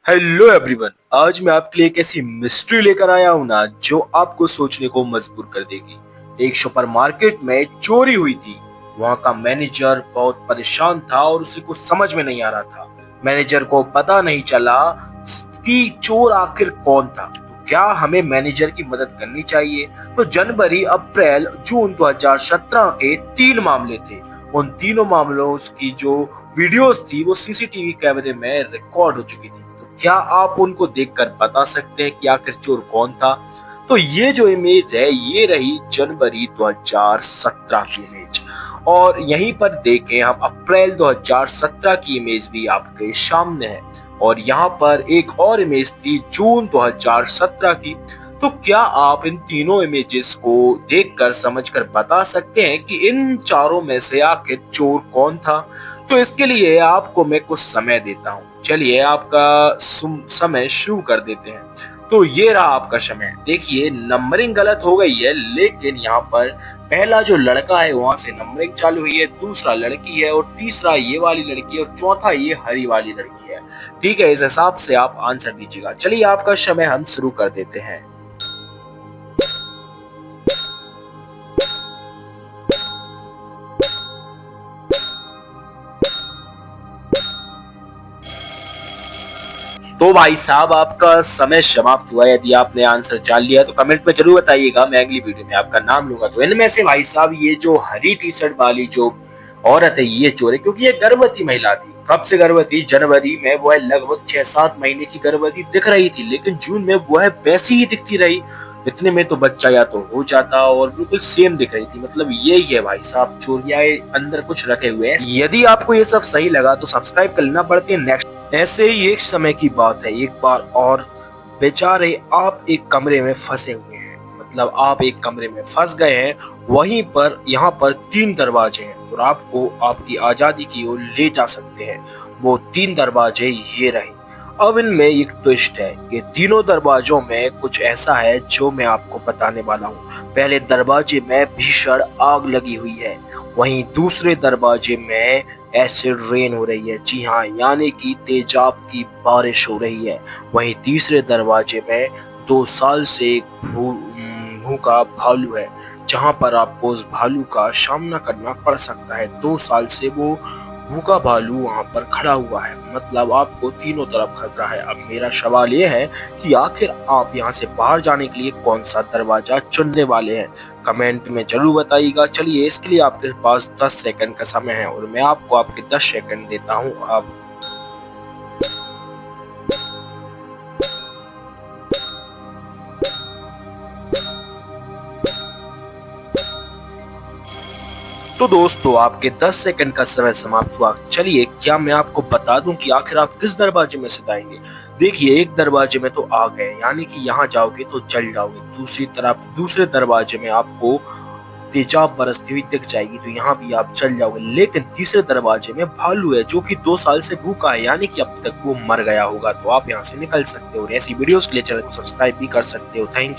Hello everyone, आज मैं आपके लिए एक ऐसी मिस्ट्री लेकर आया हूं ना जो आपको सोचने को मजबूर कर देगी। एक सुपरमार्केट में चोरी हुई थी। वहां का मैनेजर बहुत परेशान था और उसे कुछ समझ में नहीं आ रहा था। मैनेजर को पता नहीं चला कि चोर आखिर कौन था। तो क्या हमें मैनेजर की मदद करनी चाहिए? तो जनवरी, अप्रैल, जून 2017 के 3 मामले थे। उन तीनों मामलों की जो वीडियोस थी वो सीसीटीवी कैमरे में रिकॉर्ड हो चुकी थी। क्या आप उनको देखकर बता सकते हैं कि आखिर चोर कौन था? तो ये जो इमेज है ये रही जनवरी 2017 की इमेज। और यहीं पर देखें हम अप्रैल 2017 की इमेज भी आपके सामने है। और यहाँ पर एक और इमेज थी जून 2017 की। तो क्या आप इन तीनों इमेजेस को देखकर समझकर बता सकते हैं कि इन चारों में से आखिर चोर कौन था? तो इसके लिए आपको मैं कुछ समय देता हूँ। चलिए आपका समय शुरू कर देते हैं। तो ये रहा आपका समय। देखिए नंबरिंग गलत हो गई है, लेकिन यहाँ पर पहला जो लड़का है वहां से नंबरिंग चालू हुई है, दूसरा लड़की है और तीसरा ये वाली लड़की है और चौथा ये हरी वाली लड़की है। ठीक है, इस हिसाब से आप आंसर दीजिएगा। चलिए आपका समय हम शुरू कर देते हैं। तो भाई साहब आपका समय समाप्त हुआ। यदि आपने आंसर जान लिया तो कमेंट में जरूर बताइएगा, मैं अगली वीडियो में आपका नाम लूंगा। तो इनमें से भाई साहब ये जो हरी टी शर्ट वाली जो औरत है ये चोर है, क्योंकि ये गर्भवती महिला थी। कब से गर्भवती? जनवरी में वो लगभग 6-7 महीने की गर्भवती दिख रही थी, लेकिन जून में वो वैसी ही दिखती रही। इतने में तो बच्चा या तो हो जाता, और बिल्कुल सेम दिख रही थी। मतलब यही है भाई साहब, चोरियां अंदर कुछ रखे हुए हैं। यदि आपको ये सब सही लगा तो सब्सक्राइब कर लेना। पड़ती है नेक्स्ट। ऐसे ही एक समय की बात है, एक बार और बेचारे आप एक कमरे में फंसे हुए हैं। मतलब आप एक कमरे में फंस गए हैं। वहीं पर यहाँ पर 3 दरवाजे हैं और आपको आपकी आजादी की ओर ले जा सकते हैं। वो 3 दरवाजे ये रहे। अब इनमें एक ट्विस्ट है। ये तीनों दरवाजों में कुछ ऐसा है जो मैं आपको बताने वाला हूँ। पहले दरवाजे में भीषण आग लगी हुई है, वहीं दूसरे दरवाजे में एसिड रेन हो रही है। जी हाँ, यानी कि तेजाब की बारिश हो रही है। वहीं तीसरे दरवाजे में 2 साल से एक भूखा भालू है, जहां पर आपको उस भालू का सामना करना पड़ सकता है। 2 साल से वो भूखा भालू वहां पर खड़ा हुआ है। मतलब आपको तीनों तरफ खतरा है। अब मेरा सवाल ये है कि आखिर आप यहाँ से बाहर जाने के लिए कौन सा दरवाजा चुनने वाले हैं? कमेंट में जरूर बताइएगा। चलिए इसके लिए आपके पास 10 सेकंड का समय है और मैं आपको आपके 10 सेकंड देता हूँ। अब तो दोस्तों आपके 10 सेकंड का समय समाप्त हुआ। चलिए क्या मैं आपको बता दूं कि आखिर आप किस दरवाजे में से जाएंगे? देखिए एक दरवाजे में तो आ गए, यानी कि यहाँ जाओगे तो जल जाओगे। दूसरी तरफ दूसरे दरवाजे में आपको तेजाब बरसती हुई दिख जाएगी, तो यहाँ भी आप चल जाओगे। लेकिन तीसरे दरवाजे में भालू है जो कि 2 साल से भूखा है, यानी कि अब तक वो मर गया होगा। तो आप यहाँ से निकल सकते हो। और ऐसी वीडियोस के लिए चैनल को सब्सक्राइब भी कर सकते हो। Thank you.